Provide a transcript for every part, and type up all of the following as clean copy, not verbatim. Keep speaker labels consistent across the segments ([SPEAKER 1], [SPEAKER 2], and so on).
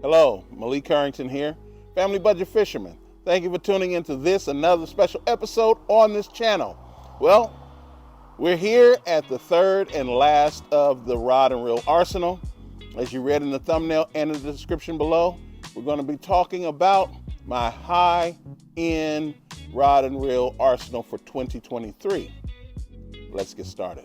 [SPEAKER 1] Hello, Malik Carrington here, Family Budget Fisherman. Thank you for tuning into another special episode on this channel. Well, we're here at the third and last of the rod and reel arsenal. As you read in the thumbnail and in the description below, we're going to be talking about my high-end rod and reel arsenal for 2023. Let's get started.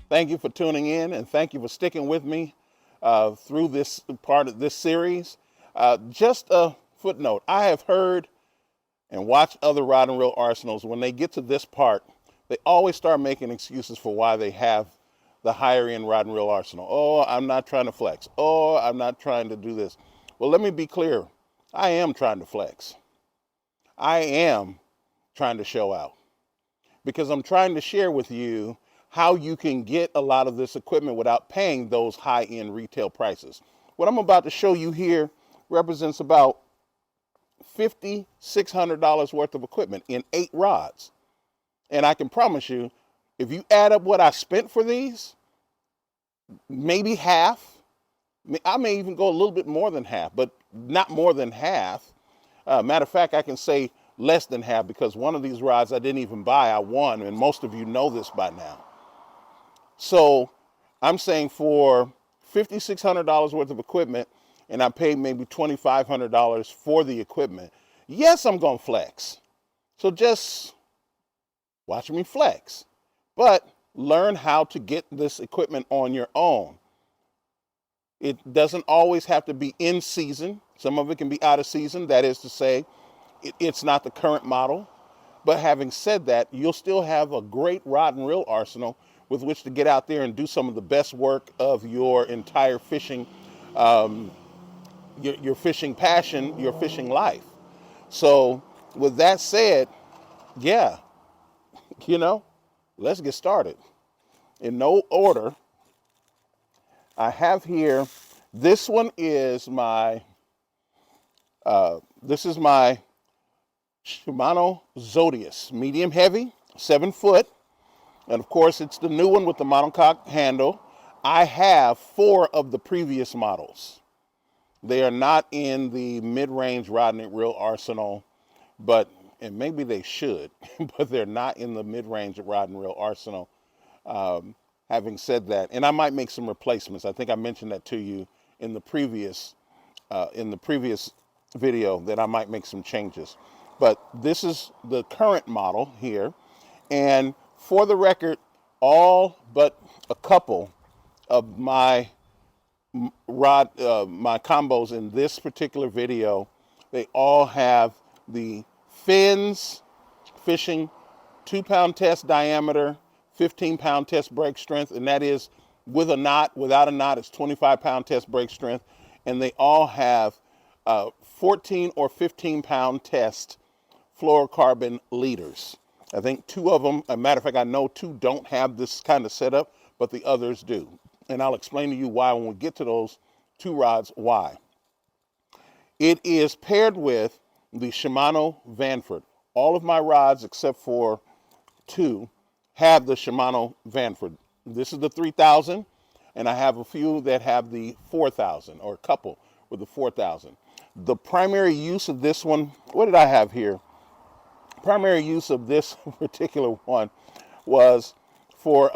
[SPEAKER 1] Thank you for tuning in, and thank you for sticking with me through this part of this series. Just a footnote, I have heard and watched other rod and reel arsenals. When they get to this part, they always start making excuses for why they have the higher end rod and reel arsenal. Oh, I'm not trying to flex. Oh, I'm not trying to do this. Well, let me be clear. I am trying to flex. I am trying to show out because I'm trying to share with you how you can get a lot of this equipment without paying those high-end retail prices. What I'm about to show you here represents about $5,600 worth of equipment in 8 rods. And I can promise you, if you add up what I spent for these, maybe half, I may even go a little bit more than half, but not more than half. Matter of fact, I can say less than half because one of these rods I didn't even buy, I won, and most of you know this by now. So I'm saying for $5,600 worth of equipment, and I paid maybe $2,500 for the equipment, yes, I'm going to flex. So just watch me flex. But learn how to get this equipment on your own. It doesn't always have to be in season. Some of it can be out of season. That is to say, it's not the current model. But having said that, you'll still have a great rod and reel arsenal with which to get out there and do some of the best work of your entire fishing, your fishing passion, your fishing life. So with that said, yeah, let's get started. In no order, I have here, this one is my, Shimano Zodias, medium heavy, 7 foot. And of course, it's the new one with the monocoque handle. I have 4 of the previous models. They are not in the mid-range rod and reel arsenal, and maybe they should, but they're not in the mid-range rod and reel arsenal. Having said that, and I might make some replacements. I think I mentioned that to you in the previous video that I might make some changes. But this is the current model here, and for the record, all but a couple of my my combos in this particular video, they all have the fins fishing 2-pound test diameter, 15-pound test break strength, and that is with a knot. Without a knot, it's 25-pound test break strength, and they all have 14 or 15-pound test fluorocarbon leaders. I think 2 of them, as a matter of fact, I know 2 don't have this kind of setup, but the others do. And I'll explain to you why when we get to those 2 rods, why. It is paired with the Shimano Vanford. All of my rods, except for 2, have the Shimano Vanford. This is the 3000, and I have a few that have the 4000, or a couple with the 4000. The primary use of this one, what did I have here? Primary use of this particular one was for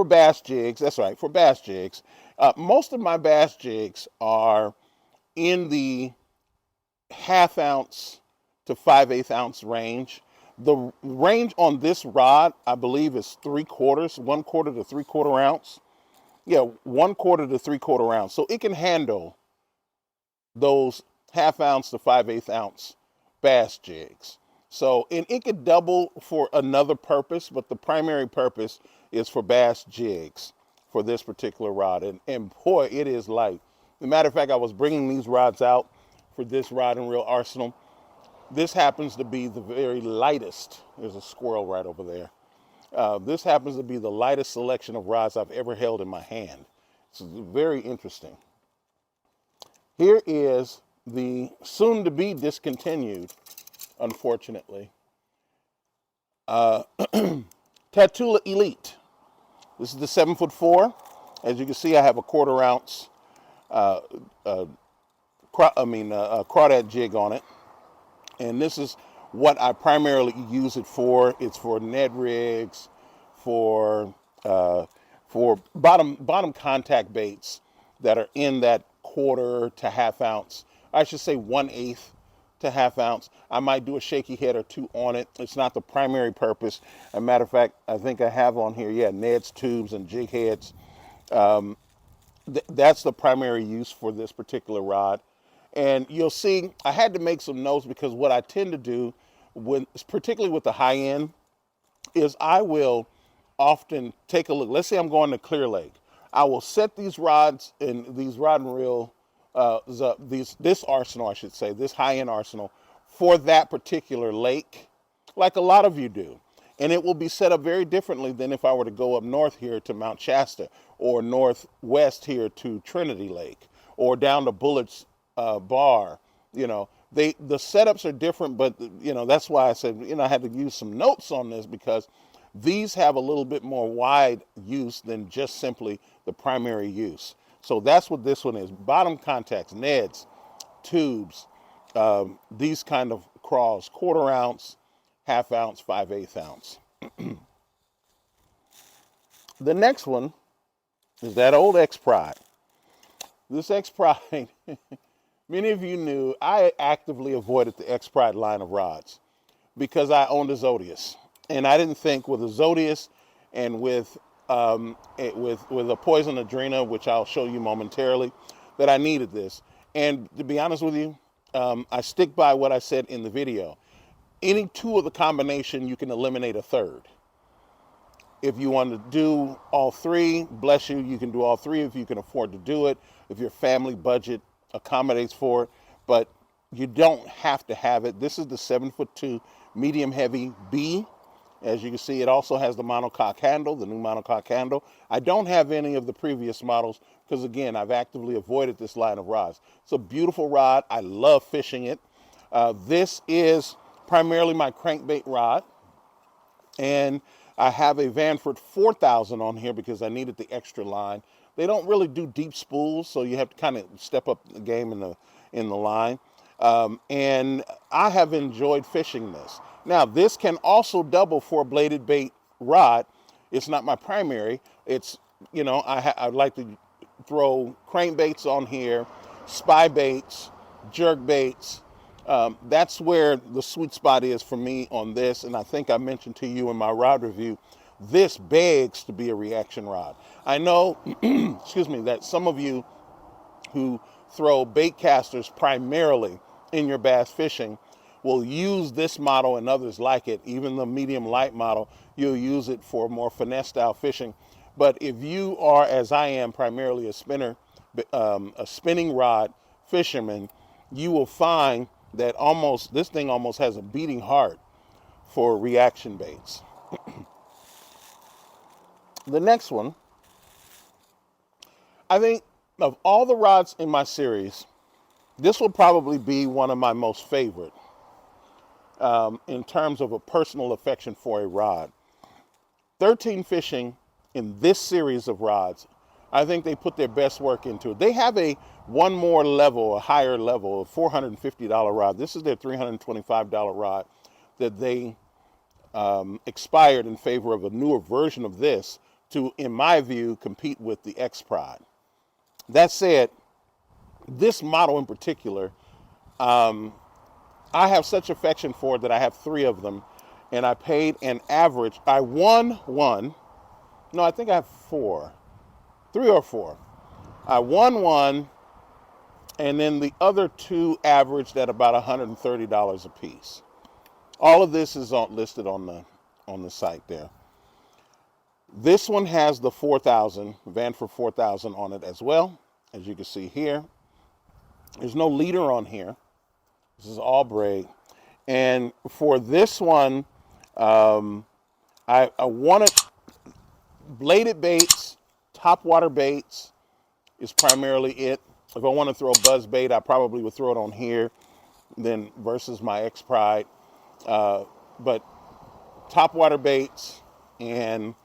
[SPEAKER 1] bass jigs. That's right, for bass jigs. Most of my bass jigs are in the 1/2 ounce to 5/8 ounce range. The range on this rod, I believe, is 3/4, 1/4 to 3/4 ounce. Yeah, 1/4 to 3/4 ounce. So it can handle those 1/2 ounce to 5/8 ounce bass jigs. So, and it could double for another purpose, but the primary purpose is for bass jigs for this particular rod. And boy, it is light. As a matter of fact, I was bringing these rods out for this rod and reel arsenal. This happens to be the very lightest. There's a squirrel right over there. This happens to be the lightest selection of rods I've ever held in my hand. It's very interesting. Here is the soon-to-be discontinued unfortunately. Tatula Elite. This is the 7'4". As you can see, I have a 1/4 ounce crawdad jig on it. And this is what I primarily use it for. It's for Ned rigs, for bottom contact baits that are in that 1/4 to 1/2 ounce. I should say 1/8 to 1/2 ounce. I might do a shaky head or two on it. It's not the primary purpose. As a matter of fact, I think I have on here, yeah, Ned's tubes and jig heads. That's the primary use for this particular rod. And you'll see, I had to make some notes because what I tend to do, particularly with the high end, is I will often take a look. Let's say I'm going to Clear Lake. I will set these rods and these rod and reel, this arsenal, I should say, this high-end arsenal for that particular lake, like a lot of you do. And it will be set up very differently than if I were to go up north here to Mount Shasta, or northwest here to Trinity Lake, or down to Bullitt's Bar. You know, the setups are different, but you know, that's why I said, you know, I had to use some notes on this because these have a little bit more wide use than just simply the primary use. So that's what this one is. Bottom contacts, Neds, tubes, these kind of crawls, 1/4 ounce, 1/2 ounce, 5/8 ounce. The next one is that old Expride. This Expride, many of you knew I actively avoided the Expride line of rods because I owned a Zodias. And I didn't think with a Zodias and with a Poison Adrena, which I'll show you momentarily, that I needed this. And to be honest with you, I stick by what I said in the video. Any two of the combination, you can eliminate a third. If you want to do all three, bless you, you can do all three if you can afford to do it, if your family budget accommodates for it, but you don't have to have it. This is the 7'2" medium heavy B. As you can see, it also has the monocoque handle, the new monocoque handle. I don't have any of the previous models because, again, I've actively avoided this line of rods. It's a beautiful rod. I love fishing it. This is primarily my crankbait rod, and I have a Vanford 4000 on here because I needed the extra line. They don't really do deep spools, so you have to kind of step up the game in the line. And I have enjoyed fishing this. Now, this can also double for a bladed bait rod. It's not my primary. It's, you know, I'd like to throw crankbaits on here, spy baits, jerk baits. That's where the sweet spot is for me on this. And I think I mentioned to you in my rod review, this begs to be a reaction rod. I know, excuse me, that some of you who throw bait casters primarily in your bass fishing will use this model and others like it. Even the medium light model, you'll use it for more finesse style fishing. But if you are, as I am, primarily a spinner, a spinning rod fisherman, you will find that this thing almost has a beating heart for reaction baits. The next one, I think of all the rods in my series, this will probably be one of my most favorite in terms of a personal affection for a rod. 13 Fishing, in this series of rods, I think they put their best work into it. They have one more level, a higher level, a $450 rod. This is their $325 rod that they expired in favor of a newer version of this to, in my view, compete with the Expride. That said, this model in particular, I have such affection for it that I have 3 of them, and I paid an average. I won one. No, I think I have 4. 3 or 4. I won one, and then the other 2 averaged at about $130 a piece. All of this is listed on the site there. This one has the 4000, Vanford 4000 on it as well, as you can see here. There's no leader on here. This is all braid. And for this one, I wanted bladed baits, topwater baits is primarily it. If I want to throw buzz bait, I probably would throw it on here then versus my Xpride. But topwater baits and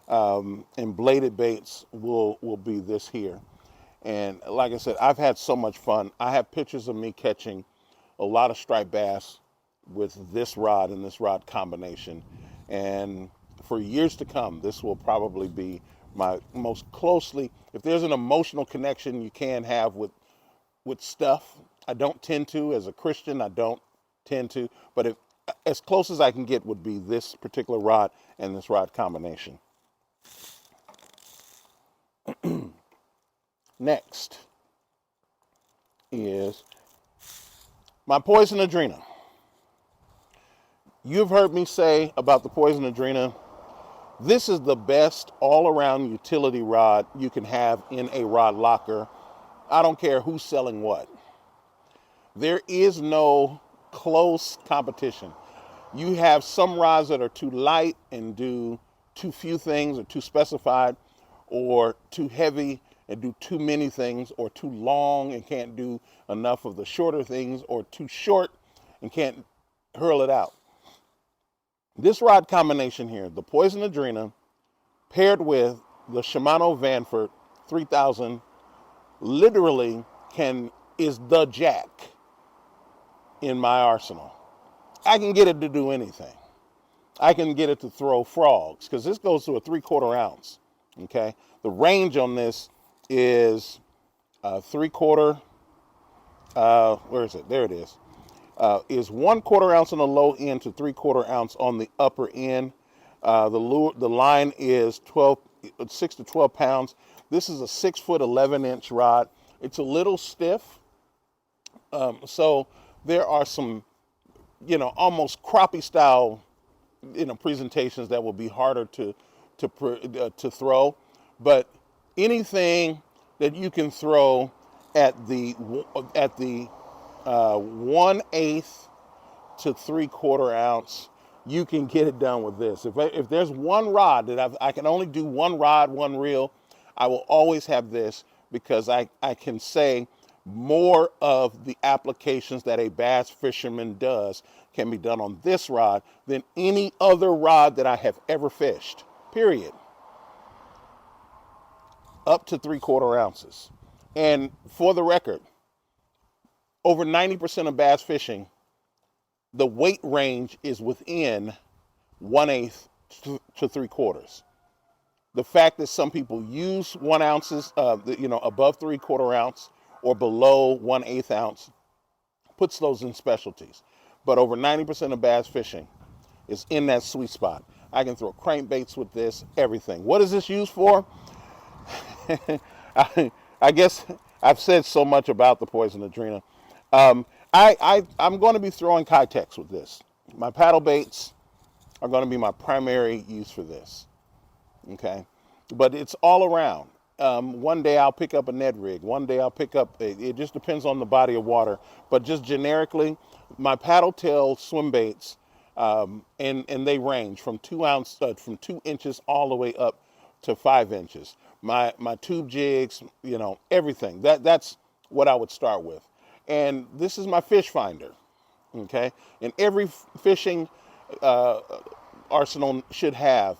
[SPEAKER 1] bladed baits will be this here. And like I said, I've had so much fun. I have pictures of me catching a lot of striped bass with this rod and this rod combination. And for years to come, this will probably be my most closely, if there's an emotional connection you can have with stuff, I don't tend to, as a Christian, I don't tend to, but if as close as I can get would be this particular rod and this rod combination. Next is my Poison Adrena. You've heard me say about the Poison Adrena, this is the best all-around utility rod you can have in a rod locker. I don't care who's selling what. There is no close competition. You have some rods that are too light and do too few things, or too specified, or too heavy and do too many things, or too long and can't do enough of the shorter things, or too short and can't hurl it out. This rod combination here, the Poison Adrena, paired with the Shimano Vanford 3000, literally is the jack in my arsenal. I can get it to do anything. I can get it to throw frogs, because this goes to a 3/4 ounce. Okay, the range on this is 3/4. Where is it? There it is. Is 1/4 ounce on the low end to 3/4 ounce on the upper end. The line is 6 to 12 pounds. This is a 6 foot 11-inch rod. It's a little stiff, so there are some, almost crappie style, presentations that will be harder to throw. But anything that you can throw at the 1/8 to 3/4 ounce, you can get it done with this. If there's one rod that I can only do one rod, one reel, I will always have this, because I can say more of the applications that a bass fisherman does can be done on this rod than any other rod that I have ever fished, period. Up to 3/4 ounces. And for the record, over 90% of bass fishing, the weight range is within 1/8 to 3/4. The fact that some people use 1 ounces, above 3/4 ounce or below 1/8 ounce, puts those in specialties. But over 90% of bass fishing is in that sweet spot. I can throw crankbaits with this, everything. What is this used for? I guess I've said so much about the Poison Adrena. I'm going to be throwing Kitex with this. My paddle baits are going to be my primary use for this. Okay, but it's all around. One day I'll pick up a Ned rig. One day I'll pick up, it just depends on the body of water. But just generically, my paddle tail swim baits, and they range from 2 inches all the way up to 5 inches. My tube jigs, everything. That's what I would start with. And this is my fish finder. Okay, and every fishing arsenal should have.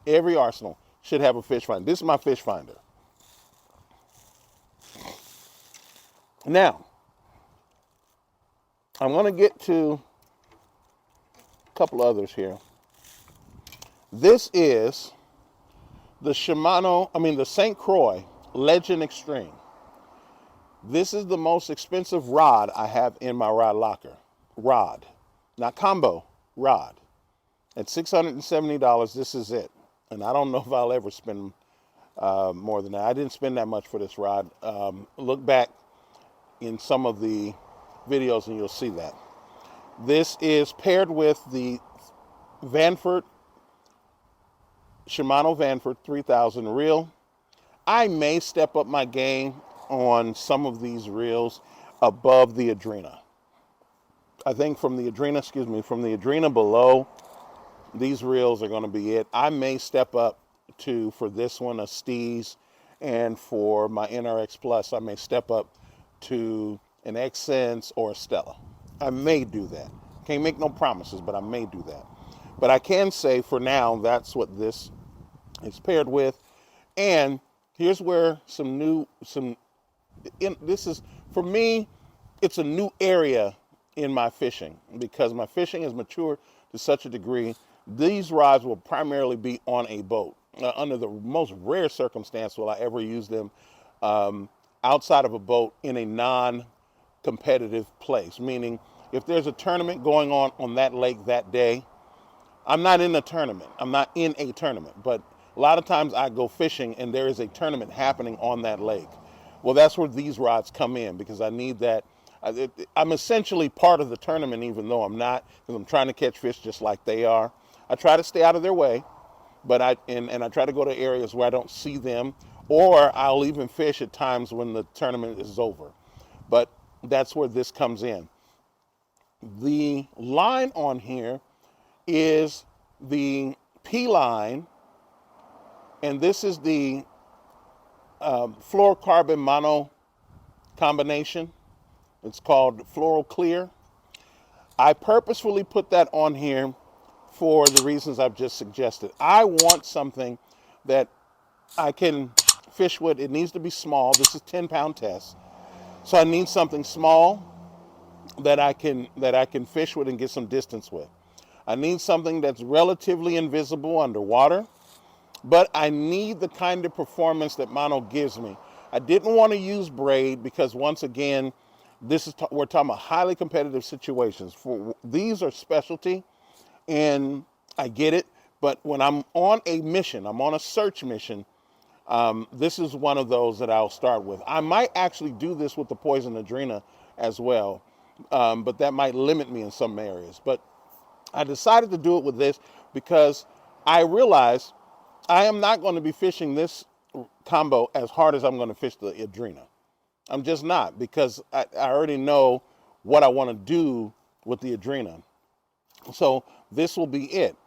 [SPEAKER 1] Every arsenal should have a fish finder. This is my fish finder. Now, I'm going to get to a couple others here. This is the the St. Croix Legend Xtreme. This is the most expensive rod I have in my rod locker. Rod, not combo, rod. At $670, this is it. And I don't know if I'll ever spend more than that. I didn't spend that much for this rod. Look back in some of the videos and you'll see that. This is paired with the Vanford, Shimano Vanford 3000 reel. I may step up my game on some of these reels above the Adrena. I think from the Adrena below, these reels are going to be it. I may step up to, for this one, a Steez, and for my NRX Plus, I may step up to an X-Sense or a Stella. I may do that. Can't make no promises, but I may do that. But I can say for now, that's what this is paired with. And here's where this is, for me, it's a new area in my fishing because my fishing has matured to such a degree. These rods will primarily be on a boat. Under the most rare circumstance will I ever use them outside of a boat in a non-competitive place, meaning if there's a tournament going on that lake that day, I'm not in a tournament. I'm not in a tournament, but a lot of times I go fishing and there is a tournament happening on that lake. Well, that's where these rods come in because I need that. I'm essentially part of the tournament, even though I'm not, because I'm trying to catch fish just like they are. I try to stay out of their way, but I try to go to areas where I don't see them, or I'll even fish at times when the tournament is over. But that's where this comes in. The line on here is the P line, and this is the fluorocarbon mono combination. It's called Fluoro Clear. I purposefully put that on here for the reasons I've just suggested. I want something that I can fish with. It needs to be small. This is 10-pound test. So I need something small that I can fish with and get some distance with. I need something that's relatively invisible underwater, but I need the kind of performance that mono gives me. I didn't want to use braid because, once again, we're talking about highly competitive situations. These are specialty, and I get it, but when I'm on a mission, I'm on a search mission, this is one of those that I'll start with. I might actually do this with the Poison Adrena as well, but that might limit me in some areas. But I decided to do it with this because I realize I am not going to be fishing this combo as hard as I'm going to fish the Adrena. I'm just not, because I already know what I want to do with the Adrena. So this will be it.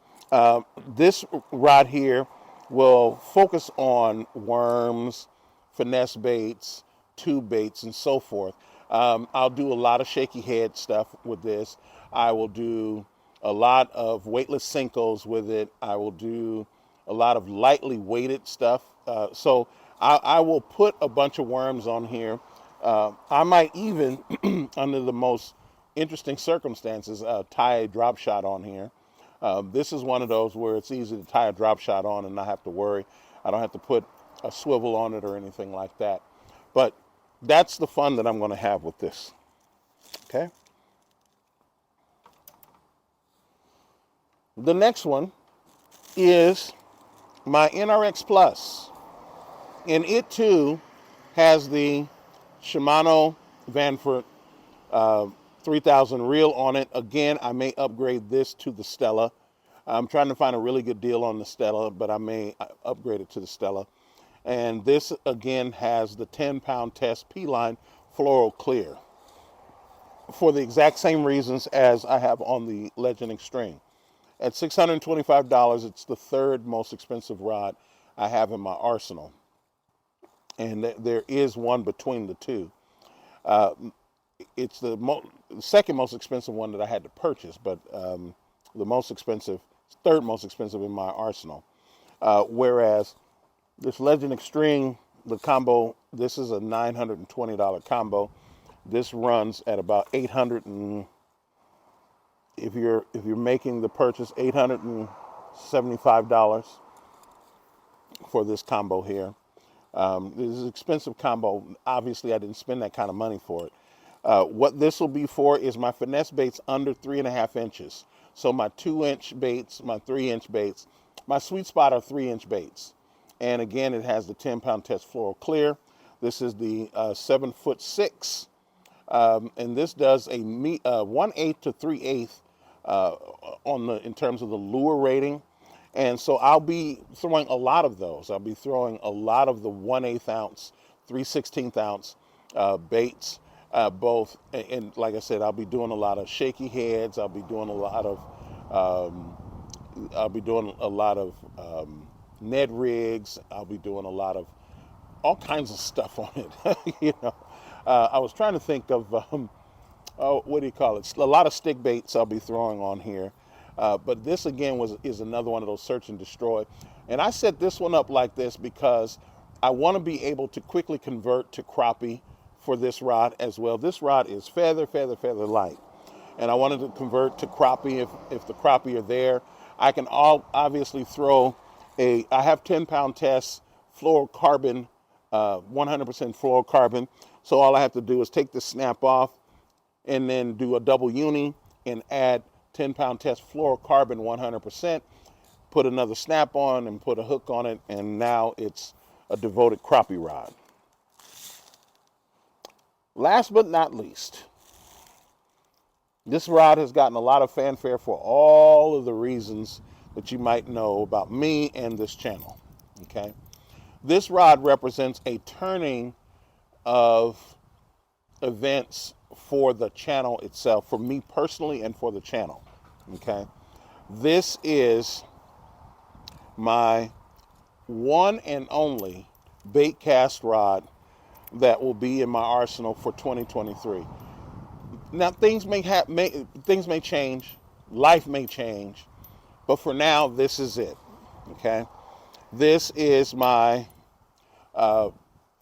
[SPEAKER 1] This rod here will focus on worms, finesse baits, tube baits, and so forth. I'll do a lot of shaky head stuff with this. I will do a lot of weightless Senkos with it. I will do a lot of lightly weighted stuff. So I will put a bunch of worms on here. I might even, under the most interesting circumstances, tie a drop shot on here. This is one of those where it's easy to tie a drop shot on and not have to worry. I don't have to put a swivel on it or anything like that. But that's the fun that I'm going to have with this. Okay. The next one is my NRX Plus, and it too has the Shimano Vanford 3000 reel on it. Again, I may upgrade this to the Stella. I'm trying to find a really good deal on the Stella, but I may upgrade it to the Stella. And this again has the 10-pound test P-line Fluoro Clear for the exact same reasons as I have on the Legend Xtreme. At $625, it's the third most expensive rod I have in my arsenal. And there is one between the two. It's the second most expensive one that I had to purchase, but the most expensive, third most expensive in my arsenal. Whereas this Legend Xtreme, the combo, this is a $920 combo. This runs at about $800 if you're making the purchase, $875 for this combo here. This is an expensive combo. Obviously, I didn't spend that kind of money for it. What this will be for is my finesse baits under 3.5 inches. So my 2-inch baits, my 3-inch baits, my sweet spot are 3-inch baits. And again, it has the 10-pound test Fluoro Clear. This is the 7'6", and this does a 1/8 to 3/8 in terms of the lure rating. And so I'll be throwing a lot of those. I'll be throwing a lot of the 1/8 ounce, 3/16 ounce baits, both. And like I said, I'll be doing a lot of shaky heads. I'll be doing a lot of Ned rigs. I'll be doing a lot of all kinds of stuff on it. I was trying to think of what do you call it? A lot of stick baits I'll be throwing on here. But this again is another one of those search and destroy. And I set this one up like this because I want to be able to quickly convert to crappie for this rod as well. This rod is feather light. And I wanted to convert to crappie if the crappie are there. I can obviously throw I have 10-pound tests, fluorocarbon, 100% fluorocarbon. So all I have to do is take the snap off and then do a double uni and add 10-pound test fluorocarbon 100%, put another snap on and put a hook on it, and now it's a devoted crappie rod. Last but not least, this rod has gotten a lot of fanfare for all of the reasons that you might know about me and this channel, okay? This rod represents a turning of events for the channel itself, for me personally and for the channel, okay? This is my one and only bait cast rod that will be in my arsenal for 2023. Now things may change, life may change, but for now this is it, okay? This is my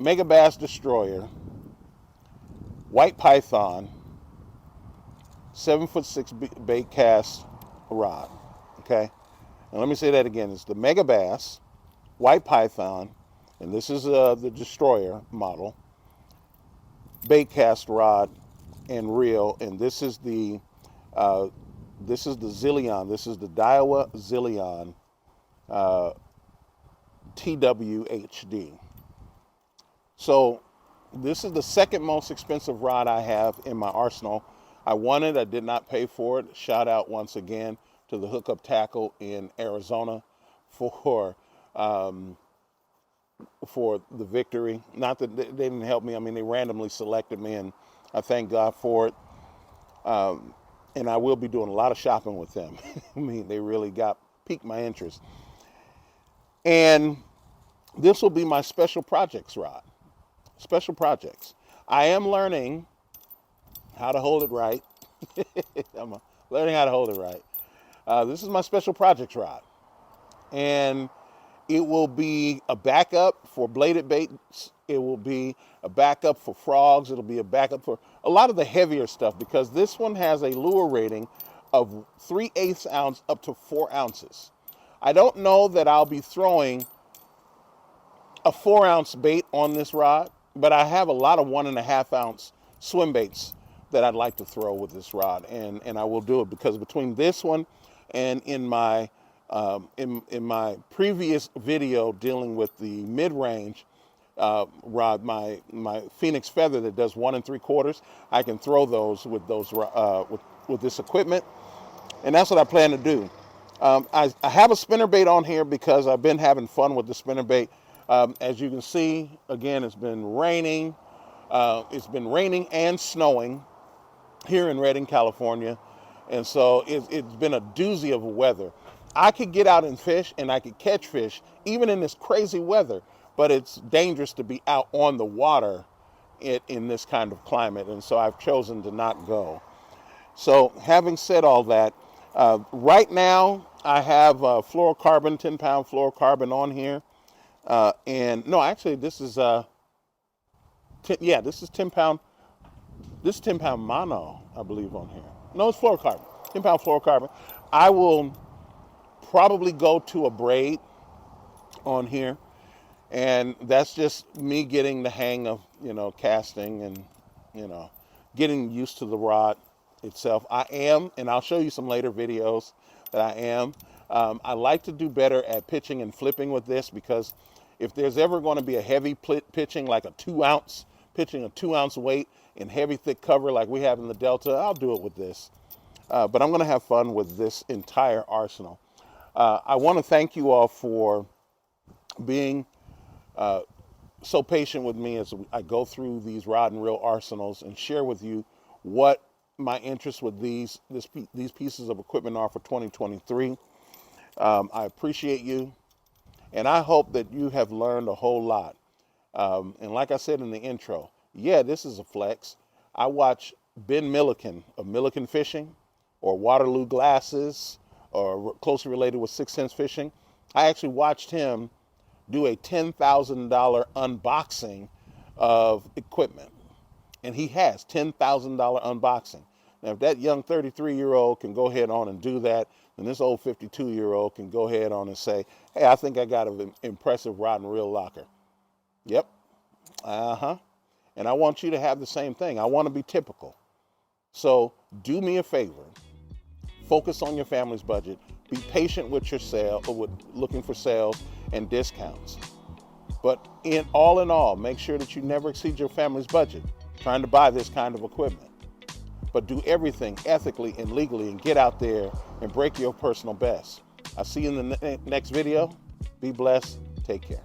[SPEAKER 1] Megabass Destroyer, white python, 7'6" bait cast rod, okay? And let me say that again. It's the Megabass, white python, and this is the Destroyer model, bait cast rod and reel, and this is the Zillion. This is the Daiwa Zillion TWHD. So this is the second most expensive rod I have in my arsenal. I won it. I did not pay for it. Shout out once again to the Hookup Tackle in Arizona for the victory. Not that they didn't help me. I mean, they randomly selected me, and I thank God for it. And I will be doing a lot of shopping with them. I mean, they really piqued my interest. And this will be my special projects rod. Special projects. I am learning how to hold it right. I'm learning how to hold it right. This is my special projects rod. And it will be a backup for bladed baits. It will be a backup for frogs. It'll be a backup for a lot of the heavier stuff, because this one has a lure rating of 3/8 ounce up to 4 ounces. I don't know that I'll be throwing a 4-ounce bait on this rod, but I have a lot of 1.5 ounce swim baits that I'd like to throw with this rod, and I will do it, because between this one and in my previous video dealing with the mid-range rod, my Phoenix Feather that does 1 3/4, I can throw those with this equipment, and that's what I plan to do. I have a spinnerbait on here because I've been having fun with the spinnerbait. As you can see, again, it's been raining. It's been raining and snowing here in Redding, California, and so it's been a doozy of weather. I could get out and fish, and I could catch fish even in this crazy weather, but it's dangerous to be out on the water in this kind of climate, and so I've chosen to not go. So having said all that, right now I have fluorocarbon, 10-pound fluorocarbon on here, and no, actually this is this is 10-pound. This is 10-pound mono, I believe, on here. No, it's fluorocarbon, 10-pound fluorocarbon. I will probably go to a braid on here, and that's just me getting the hang of, casting and, getting used to the rod itself. I am, and I'll show you some later videos that I am. I like to do better at pitching and flipping with this, because if there's ever going to be a heavy pitching, like a 2-ounce, pitching a 2-ounce weight in heavy, thick cover like we have in the Delta, I'll do it with this. But I'm going to have fun with this entire arsenal. I want to thank you all for being so patient with me as I go through these rod and reel arsenals and share with you what my interests with these pieces of equipment are for 2023. I appreciate you, and I hope that you have learned a whole lot. And like I said in the intro, yeah, this is a flex. I watch Ben Milliken of Milliken Fishing, or Waterloo Glasses, or closely related with 6 Sense Fishing. I actually watched him do a $10,000 unboxing of equipment. And he has $10,000 unboxing. Now, if that young 33-year-old can go ahead on and do that, then this old 52-year-old can go ahead on and say, hey, I think I got an impressive rod and reel locker. Yep. And I want you to have the same thing. I want to be typical. So do me a favor. Focus on your family's budget. Be patient with your sale, or with looking for sales and discounts. But in all, make sure that you never exceed your family's budget trying to buy this kind of equipment. But do everything ethically and legally, and get out there and break your personal best. I'll see you in the next video. Be blessed. Take care.